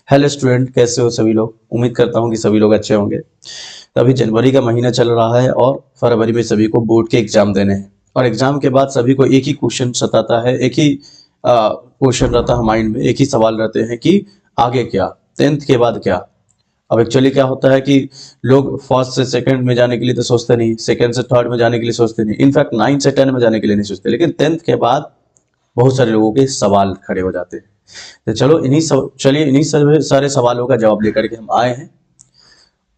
Hello student, कैसे हो सभी लोग। उम्मीद करता हूँ कि सभी लोग अच्छे होंगे। तो अभी जनवरी का महीना चल रहा है और फरवरी में सभी को बोर्ड के एग्जाम देने हैं और एग्जाम के बाद सभी को एक ही क्वेश्चन सताता है, एक ही क्वेश्चन रहता है माइंड में, एक ही सवाल रहते हैं कि आगे क्या, टेंथ के बाद क्या। अब एक्चुअली क्या होता है कि लोग फर्स्ट से सेकंड में जाने के लिए तो सोचते नहीं, सेकंड से थर्ड में जाने के लिए सोचते नहीं, इनफैक्ट 9 से 10 में जाने के लिए नहीं सोचते, लेकिन टेंथ के बाद बहुत सारे लोगों के सवाल खड़े हो जाते हैं। तो चलिए इन्हीं सारे सवालों का जवाब लेकर के हम आए हैं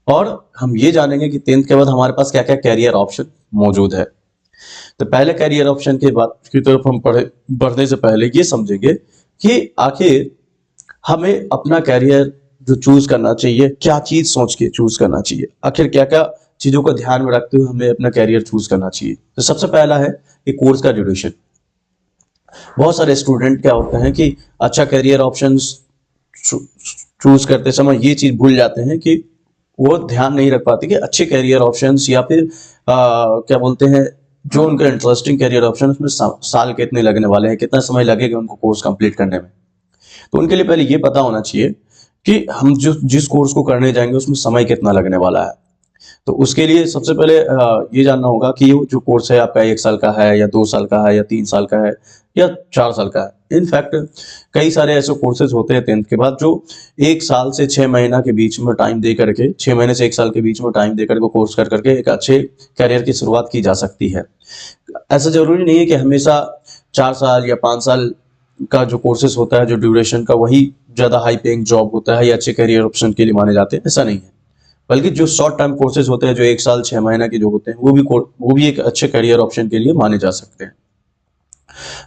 और हम ये जानेंगे कि टेंथ के बाद हमारे पास क्या क्या कैरियर ऑप्शन मौजूद है। तो पहले कैरियर ऑप्शन के बाद की तरफ हम बढ़ने से पहले ये समझेंगे कि आखिर हमें अपना कैरियर जो चूज करना चाहिए, क्या चीज सोच के चूज करना चाहिए, आखिर क्या क्या चीजों को ध्यान में रखते हुए हमें अपना कैरियर चूज करना चाहिए। तो सबसे पहला है कि कोर्स का ड्यूरेशन। बहुत सारे स्टूडेंट क्या होते हैं कि अच्छा कैरियर ऑप्शंस चूज करते समय ये चीज भूल जाते हैं कि वो ध्यान नहीं रख पाते कि अच्छे कैरियर ऑप्शंस या फिर क्या बोलते हैं, जो उनका इंटरेस्टिंग कैरियर ऑप्शन उसमें साल कितने लगने वाले हैं, कितना समय लगेगा उनको कोर्स कंप्लीट करने में। तो उनके लिए पहले ये पता होना चाहिए कि हम जिस कोर्स को करने जाएंगे उसमें समय कितना लगने वाला है। तो उसके लिए सबसे पहले ये जानना होगा कि ये जो कोर्स है आपका 1 साल का है या 2 साल का है या 3 साल का है या 4 साल का है। इनफैक्ट कई सारे ऐसे कोर्सेज होते हैं टेंथ के बाद जो 1 साल से 6 महीना के बीच में टाइम दे करके, 6 महीने से 1 साल के बीच में टाइम दे करके कोर्स कर करके एक अच्छे कैरियर की शुरुआत की जा सकती है। ऐसा जरूरी नहीं है कि हमेशा 4 साल या 5 साल का जो कोर्सेज होता है, जो ड्यूरेशन का, वही ज्यादा हाई पेइंग जॉब होता है या अच्छे कैरियर ऑप्शन के लिए माने जाते हैं। ऐसा नहीं है, बल्कि जो शॉर्ट टर्म कोर्सेज होते हैं, जो 1 साल 6 महीना के जो होते हैं, वो भी एक अच्छे करियर ऑप्शन के लिए माने जा सकते हैं।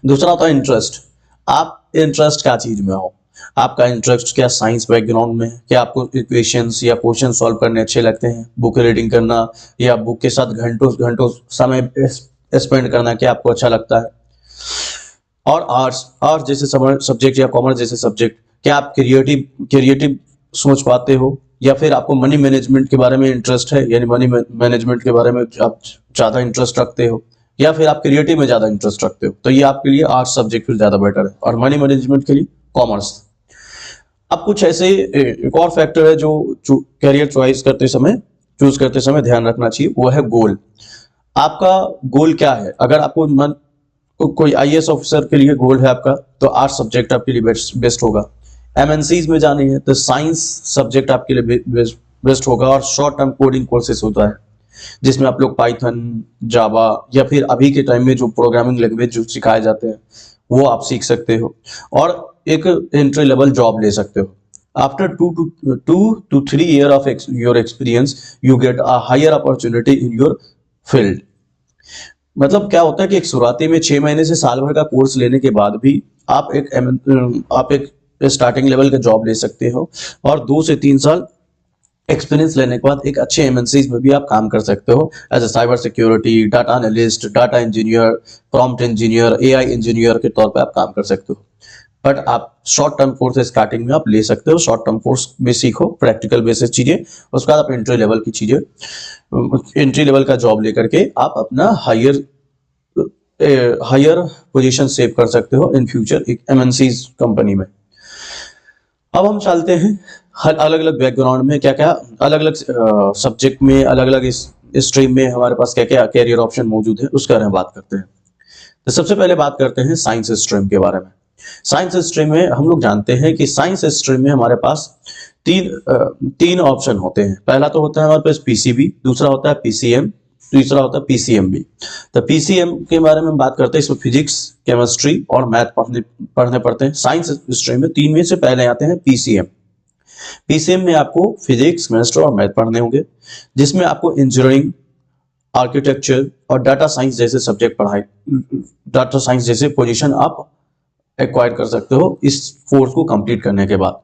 दूसरा होता है इंटरेस्ट। आप इंटरेस्ट क्या चीज में हो, आपका इंटरेस्ट क्या साइंस बैकग्राउंड में है, क्या आपको इक्वेशंस या क्वेश्चन सॉल्व करने अच्छे लगते हैं, बुक रीडिंग करना या बुक के साथ घंटों घंटों समय स्पेंड करना क्या आपको अच्छा लगता है। और आर्ट्स जैसे सब्जेक्ट या कॉमर्स जैसे सब्जेक्ट, क्या आप क्रिएटिव सोच पाते हो, या फिर आपको मनी मैनेजमेंट के बारे में इंटरेस्ट है, यानी मनी मैनेजमेंट के बारे में आप ज्यादा इंटरेस्ट रखते हो, या फिर आप क्रिएटिव में ज्यादा इंटरेस्ट रखते हो, तो ये आपके लिए आर्ट्स सब्जेक्ट फिर ज्यादा बेटर है। और मनी मैनेजमेंट के लिए कॉमर्स। अब कुछ ऐसे एक और फैक्टर है जो कैरियर चॉइस करते समय, चूज करते समय ध्यान रखना चाहिए, वो है गोल। आपका गोल क्या है। अगर आपको कोई आईएएस ऑफिसर के लिए गोल है आपका, तो आर्ट्स सब्जेक्ट आपके लिए बेस्ट होगा। एमएनसीज में जानी है तो साइंस सब्जेक्ट आपके लिए बेस्ट होगा। और शॉर्ट टर्म कोडिंग कोर्सेज होता है जिसमें आप लोग पाइथन, जावा या फिर अभी के टाइम में जो प्रोग्रामिंग लैंग्वेज जो सिखाए जाते हैं वो आप सीख सकते हो और एक एंट्री लेवल जॉब ले सकते हो। After 2 to 3 year of your experience you get a higher opportunity in your field। मतलब क्या होता है कि एक शुरुआती में 6 महीने से साल भर का कोर्स लेने के बाद भी आप एक स्टार्टिंग लेवल का जॉब ले सकते हो और 2 से 3 साल एक्सपीरियंस लेने के बाद एक अच्छे एमएनसीज में भी आप काम कर सकते हो as a cyber security, data analyst, data engineer, prompt engineer, AI engineer के तौर पे आप काम कर सकते हो। बट आप शॉर्ट टर्म कोर्स स्टार्टिंग में आप ले सकते हो, शॉर्ट टर्म कोर्स में सीखो प्रैक्टिकल बेसिस चीजें, उसके बाद आप एंट्री लेवल का जॉब लेकर के आप अपना हायर पोजीशन सेव कर सकते हो इन फ्यूचर एक एमएनसीज कंपनी में। अब हम चलते हैं हर अलग अलग बैकग्राउंड में क्या क्या, अलग अलग सब्जेक्ट में, अलग अलग स्ट्रीम में हमारे पास क्या क्या कैरियर ऑप्शन मौजूद है उसके बारे में बात करते हैं। तो सबसे पहले बात करते हैं साइंस स्ट्रीम के बारे में। साइंस स्ट्रीम में हम लोग जानते हैं कि साइंस स्ट्रीम में हमारे पास तीन ऑप्शन होते हैं। पहला तो होता है हमारे पास पीसीबी, दूसरा होता है पीसीएम, तीसरा होता है पीसीएमबी। तो पीसीएम के बारे में बात करते हैं, इसमें फिजिक्स, केमिस्ट्री और मैथ पढ़ने पड़ते हैं। साइंस स्ट्रीम में 3 में से पहले आते हैं पीसीएम। पीसीएम में आपको फिजिक्स, केमिस्ट्री और मैथ पढ़ने होंगे, जिसमें आपको इंजीनियरिंग, आर्किटेक्चर और डाटा साइंस जैसे सब्जेक्ट डाटा साइंस जैसे पोजीशन आप एक्वायर कर सकते हो इस कोर्स को कंप्लीट करने के बाद।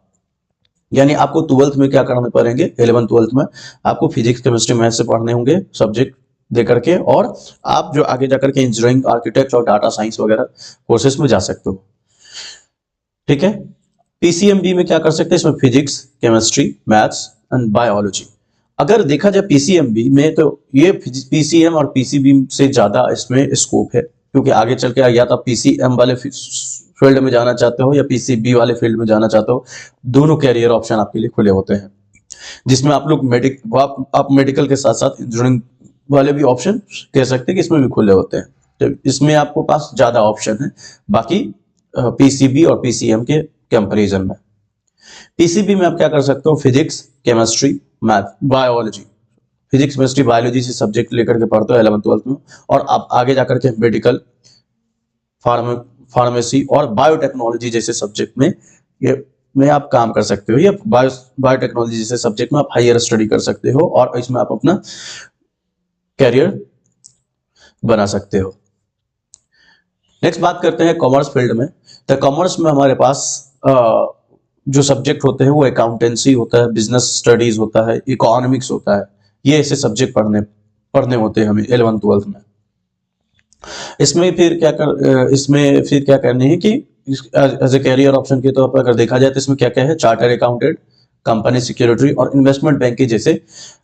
यानी आपको 12th में क्या करने पड़ेंगे, 11th 12th में आपको फिजिक्स, केमिस्ट्री, मैथ से पढ़ने होंगे सब्जेक्ट दे करके, और आप जो आगे जाकर के इंजीनियरिंग, आर्किटेक्ट और डाटा साइंस वगैरह कोर्सेस में जा सकते हो। ठीक है। पीसीएमबी में क्या कर सकते हैं, इसमें physics, chemistry, maths and biology. अगर देखा जाए पीसीएमबी में तो ये पीसीएम और पीसीबी से ज्यादा इसमें स्कोप है, क्योंकि आगे चल के या तो पीसीएम वाले फील्ड में जाना चाहते हो या पीसीबी वाले फील्ड में जाना चाहते हो, दोनों कैरियर ऑप्शन आपके लिए खुले होते हैं, जिसमें आप लोग आप मेडिकल के साथ साथ इंजीनियरिंग वाले भी ऑप्शन कह सकते हैं कि इसमें भी खुले होते हैं। तो इसमें आपको पास ज्यादा ऑप्शन है बाकी पीसीबी और पीसीएम के कंपैरिजन में। पीसीबी में आप क्या कर सकते हो, physics, chemistry, math, biology, physics, chemistry, biology से सब्जेक्ट लेकर के पढ़ते हो 11th-12th में, और आप आगे जाकर के मेडिकल, फार्मेसी और बायोटेक्नोलॉजी जैसे सब्जेक्ट में आप काम कर सकते हो, या बायोटेक्नोलॉजी जैसे सब्जेक्ट में आप हायर स्टडी कर सकते हो और इसमें आप अपना कैरियर बना सकते हो। नेक्स्ट बात करते हैं कॉमर्स फील्ड में। तो कॉमर्स में हमारे पास जो सब्जेक्ट होते हैं वो अकाउंटेंसी होता है, बिजनेस स्टडीज होता है, इकोनॉमिक्स होता है, ये ऐसे सब्जेक्ट पढ़ने होते हैं हमें 11th-12th में। इसमें फिर क्या करने हैं कि एज ए कैरियर ऑप्शन के तौर पर अगर देखा जाए तो इसमें क्या क्या है, चार्टर्ड अकाउंटेंट, कंपनी सेक्रेटरी और इन्वेस्टमेंट बैंकिंग जैसे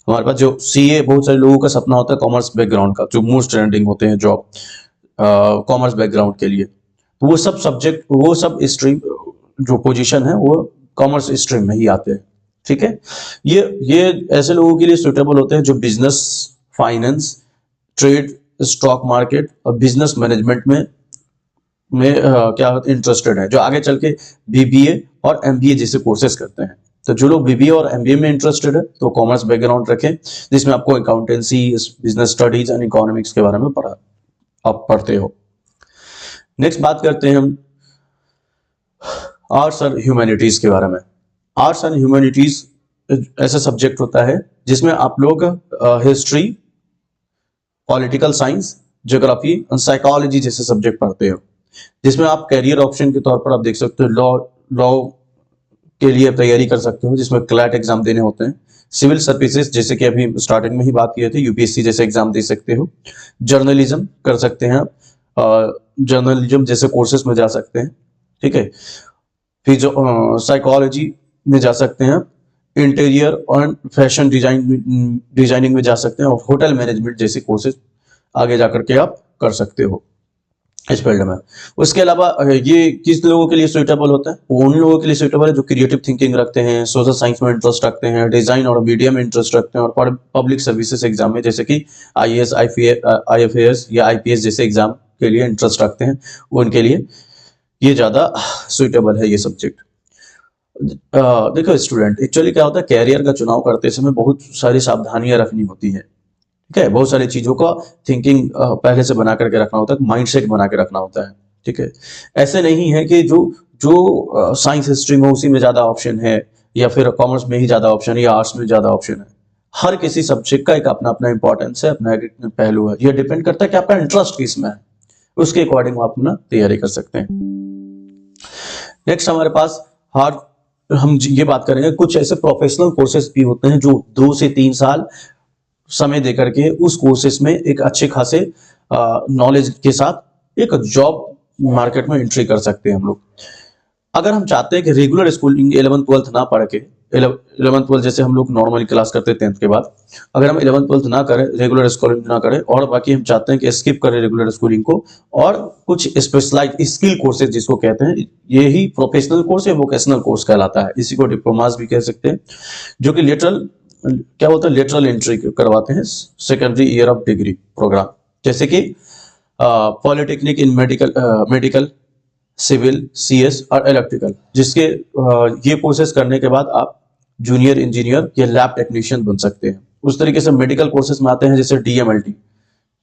हमारे पास जो सीए बहुत सारे लोगों का सपना होता है कॉमर्स बैकग्राउंड का, जो मोस्ट ट्रेंडिंग होते हैं जॉब कॉमर्स बैकग्राउंड के लिए, तो वो सब सब्जेक्ट, वो सब स्ट्रीम जो पोजीशन है वो कॉमर्स स्ट्रीम में ही आते हैं। ठीक है, ये ऐसे लोगों के लिए सुटेबल होते हैं जो business, finance, trade, stock market और बिजनेस मैनेजमेंट में क्या होता है इंटरेस्टेड है, जो आगे चल के बीबीए और एमबीए जैसे कोर्सेज करते हैं। तो जो लोग बीबीए और एमबीए में इंटरेस्टेड है तो कॉमर्स बैकग्राउंड रखें, जिसमें आपको accountancy, business studies and economics के बारे में आप पढ़ते हो। नेक्स्ट बात करते हैं हम आर्ट्स और ह्यूमैनिटीज के बारे में। आर्ट्स एंड ह्यूमैनिटीज ऐसा सब्जेक्ट होता है जिसमें आप लोग हिस्ट्री, पॉलिटिकल साइंस, ज्योग्राफी और साइकोलॉजी जैसे सब्जेक्ट पढ़ते हो, जिसमें आप कैरियर ऑप्शन के तौर पर आप देख सकते हो लॉ के लिए तैयारी कर सकते हो, जिसमें क्लैट एग्जाम देने होते हैं, सिविल सर्विसेज जैसे कि अभी स्टार्टिंग में ही बात किए थे यूपीएससी जैसे एग्जाम दे सकते हो, जर्नलिज्म कर सकते हैं आप, जर्नलिज्म जैसे कोर्सेज में जा सकते हैं। ठीक है, फिर जो साइकोलॉजी में जा सकते हैं, इंटीरियर और फैशन डिजाइनिंग में जा सकते हैं, और होटल मैनेजमेंट जैसे कोर्सेज आगे जाकर के आप कर सकते हो इस फील्ड में। उसके अलावा ये किस लोगों के लिए सुइटेबल होता है, वो उन लोगों के लिए सुइटेबल है जो क्रिएटिव थिंकिंग रखते हैं, सोशल साइंस में इंटरेस्ट रखते हैं, डिजाइन और मीडिया में इंटरेस्ट रखते हैं, और पब्लिक सर्विसेज एग्जाम में जैसे कि आईएएस, आईएफएस या आईपीएस जैसे एग्जाम के लिए इंटरेस्ट रखते हैं, उनके लिए ये ज्यादा सुइटेबल है ये सब्जेक्ट। देखो स्टूडेंट, एक्चुअली क्या होता है, कैरियर का चुनाव करते समय बहुत सारी सावधानियां रखनी होती है। ठीक है, बहुत सारी चीजों का थिंकिंग पहले से बना करके रखना होता है, माइंड सेट बना के रखना होता है। ठीक है, ऐसे नहीं है कि जो साइंस हिस्ट्री में उसी में ज्यादा ऑप्शन है, या फिर कॉमर्स में ही ज्यादा ऑप्शन है, या आर्ट्स में ज्यादा ऑप्शन है। हर किसी सब्जेक्ट का एक अपना अपना इंपॉर्टेंस है, अपना एक पहलू है, यह डिपेंड करता है कि आपका इंटरेस्ट किसमें है, उसके अकॉर्डिंग आप अपना तैयारी कर सकते हैं। नेक्स्ट हमारे पास हम ये बात करेंगे कुछ ऐसे प्रोफेशनल कोर्सेज भी होते हैं जो 2 से 3 साल समय देकर के उस कोर्सेज में एक अच्छे खासे नॉलेज के साथ एक जॉब मार्केट में एंट्री कर सकते हैं हम लोग। अगर हम चाहते हैं कि रेगुलर स्कूलिंग 11th-12th ना पढ़ के, 11th-12th जैसे हम लोग नॉर्मली क्लास करते हैं 10th के बाद, अगर हम 11th-12th ना करें, रेगुलर स्कूलिंग ना करें, और बाकी हम चाहते हैं कि स्किप करें रेगुलर स्कूलिंग को और कुछ स्पेशलाइज्ड स्किल कोर्सेज जिसको कहते हैं, यही प्रोफेशनल कोर्स या वोकेशनल कोर्स कहलाता है, इसी को डिप्लोमास भी कह सकते हैं, जो कि लेटरल एंट्री करवाते हैं secondary year of degree program, जैसे कि polytechnic in medical, civil, CS और इलेक्ट्रिकल, जिसके ये कोर्सेज करने के बाद आप जूनियर इंजीनियर या लैब टेक्नीशियन बन सकते हैं। उस तरीके से मेडिकल कोर्सेज में आते हैं जैसे डीएमएलटी,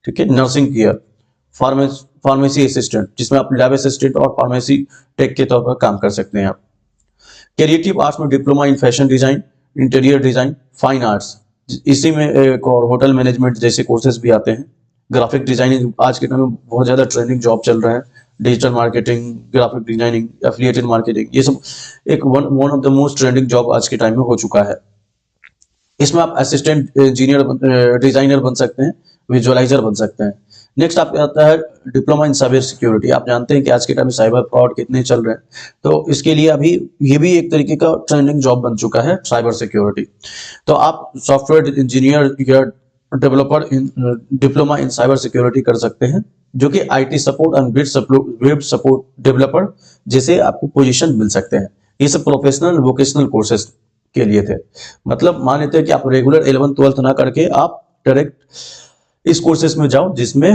ठीक है, नर्सिंग केयर, फार्मेसी असिस्टेंट, जिसमें आप लैब असिस्टेंट और फार्मेसी टेक के तौर पर काम कर सकते हैं आप। क्रिएटिव आर्ट्स में diploma in fashion design, interior design, fine arts, इसी में एक और होटल मैनेजमेंट जैसे कोर्सेज भी आते हैं। ग्राफिक डिजाइनिंग आज के टाइम में बहुत ज्यादा ट्रेंडिंग जॉब चल रहा है, digital marketing, graphic designing, affiliated marketing, ये सब एक one of the most trending job आज के टाइम में हो चुका है। इसमें आप असिस्टेंट इंजीनियर, डिजाइनर बन सकते हैं, विजुअलाइजर बन सकते हैं। नेक्स्ट आपका आता है डिप्लोमा इन साइबर सिक्योरिटी। आप जानते हैं कि आज के टाइम में साइबर फ्रॉड कितने चल रहे हैं, तो इसके लिए अभी ये भी एक तरीके का ट्रेंडिंग जॉब बन चुका है साइबर सिक्योरिटी। तो आप सॉफ्टवेयर इंजीनियर या developer in diploma in cyber security कर सकते हैं, जो कि IT support and web support developer जैसे आपको पोजीशन मिल सकते हैं। ये सब प्रोफेशनल वोकेशनल कोर्सेज के लिए थे। मतलब मान लेते हैं कि आप रेगुलर 11th 12th ना करके आप डायरेक्ट इस कोर्सेज में जाओ जिसमें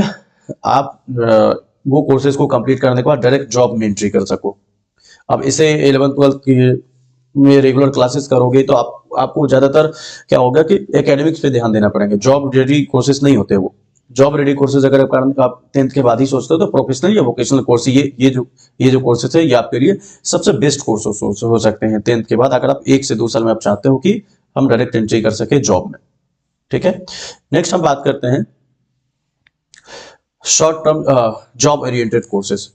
आप वो कोर्सेज को कंप्लीट करने के बाद डायरेक्ट जॉब में एंट्री कर सको। अब इसे 11th 12th की में रेगुलर क्लासेस करोगे तो आपको ज्यादातर क्या होगा कि एकेडमिक्स पे ध्यान देना पड़ेगा। जॉब रेडी कोर्सेज नहीं होते वो। जॉब रेडी कोर्सेज अगर आप 10th के बाद ही सोचते हो तो प्रोफेशनल या वोकेशनल कोर्स ये जो कोर्सेज है ये आपके लिए सबसे बेस्ट कोर्स हो सकते हैं 10th के बाद, अगर आप 1 से 2 साल में आप चाहते हो कि हम डायरेक्ट एंट्री कर सके जॉब में। ठीक है, नेक्स्ट हम बात करते हैं short term job oriented courses.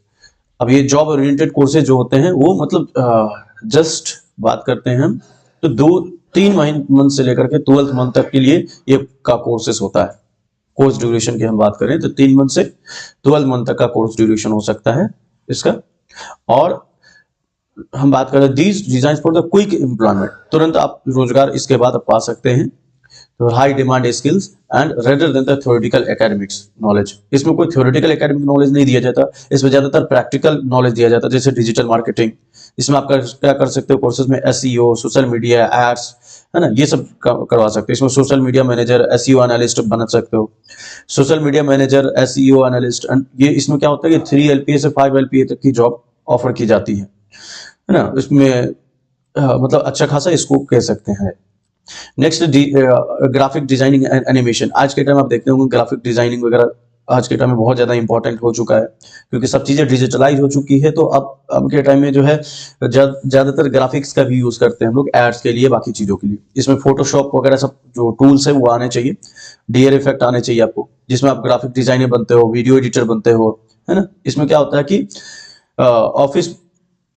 अब ये जॉब ओरिएंटेड कोर्सेज जो होते हैं वो मतलब जस्ट बात करते हैं हम तो 2-3 मंथ से लेकर के 12th मंथ तक के लिए ये का कोर्सेज होता है। कोर्स ड्यूरेशन की हम बात करें तो 3 मंथ से 12 मंथ तक का कोर्स ड्यूरेशन हो सकता है इसका। और हम बात करें these design for the quick employment, तुरंत आप रोजगार इसके बाद आप पा सकते हैं। तो high demand skills and rather than the theoretical academics knowledge. इसमें कोई थ्योरेटिकल एकेडमिक नॉलेज नहीं दिया जाता, इसमें ज्यादातर प्रैक्टिकल नॉलेज दिया जाता है, जैसे डिजिटल मार्केटिंग। इसमें आप क्या कर सकते हो कोर्सेज में एसईओ, सोशल मीडिया, एड्स, है ना, ये सब करवा सकते हैं। इसमें social media manager, SEO analyst बन सकते हो। Social media manager, SEO analyst, ये इसमें क्या होता है कि 3 LPA से 5 LPA तक की जॉब ऑफर की जाती है ना। इसमें मतलब अच्छा खासा स्कोप कह सकते हैं। Next graphic designing and animation. आज के टाइम आप देखते होंगे ग्राफिक डिजाइनिंग वगैरह आज के टाइम में बहुत ज्यादा इंपॉर्टेंट हो चुका है क्योंकि सब चीजें डिजिटलाइज हो चुकी है। तो अब के टाइम में जो है ज्यादातर ग्राफिक्स का भी यूज करते हैं हम लोग एड्स के लिए, बाकी चीजों के लिए। इसमें फोटोशॉप वगैरह सब जो टूल्स है वो आने चाहिए, डीआर इफेक्ट आने चाहिए आपको, जिसमें आप ग्राफिक डिजाइनर बनते हो, वीडियो एडिटर बनते हो, है ना। इसमें क्या होता है कि ऑफिस